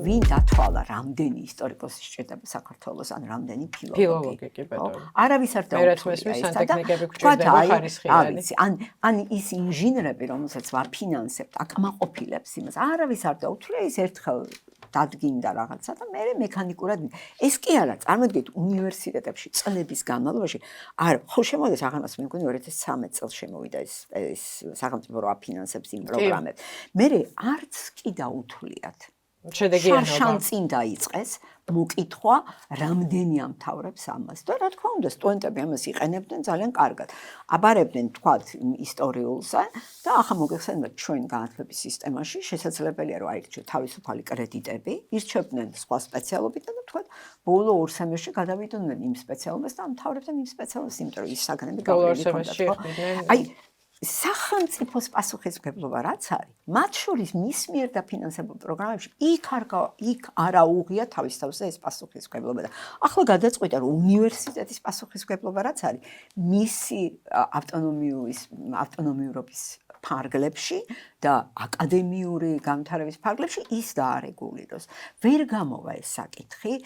ვინ დათვალა რამდენი ისტორიკოსი სჭირდება საქართველოს ან რამდენი ფილოლოგი კი ბატონო. არავის არ დაუთხია ეს და ხარისხიანი. ან ის ინჟინრები, რომელსაც ვაფინანსებთ, აკმაყოფილებს იმას, არავის არ დაუთხია ის ერთხელ დადგინდა რაღაცა და მე მექანიკურად ეს კი არა, წარმოგიდგენთ უნივერსიტეტებში წლების განმავლობაში ხო შემოდის აღარაც მე მგონი 2013 წელს შემოვიდა ეს სახელმწიფო რო აფინანსებს იმ პროგრამებს. მე არც კი დაუთვლიათ. შანსი დაიწყეს მოკითხვა რამდენი ამთავრებს ამას და რა თქმა უნდა სტუდენტები ამას იყენებდნენ ძალიან კარგად. აბარებდნენ თქვათ ისტორიულზე და ახლა მოგეხსენებათ ჩვენ განათლების სისტემაში შესაძლებელია რომ აირჩიოთ თავისუფალი კრედიტები, ირჩევდნენ სხვა სპეციალობით და თქვათ ბოლო 2 სემესტრში გადავიდოდნენ იმ სპეციალობას და ამთავრებდნენ იმ სპეციალობას, იმიტომ რომ ის საგანები გავრილი ჰქონდათ. აი სახელმწიფოს პასუხისმგებლობა რაც არის, მათ შორის მის მიერ დაფინანსებულ პროგრამებში იქ არ აუღია თავის თავზე ეს პასუხისმგებლობა და ახლა გადაწყვიტა რომ უნივერსიტეტის პასუხისმგებლობა რაც არის, მისი ავტონომიურობის ფარგლებში და აკადემიური განვითარების ფარგლებში ის დაარეგულიროს. ვერ გამოვა ეს საკითხი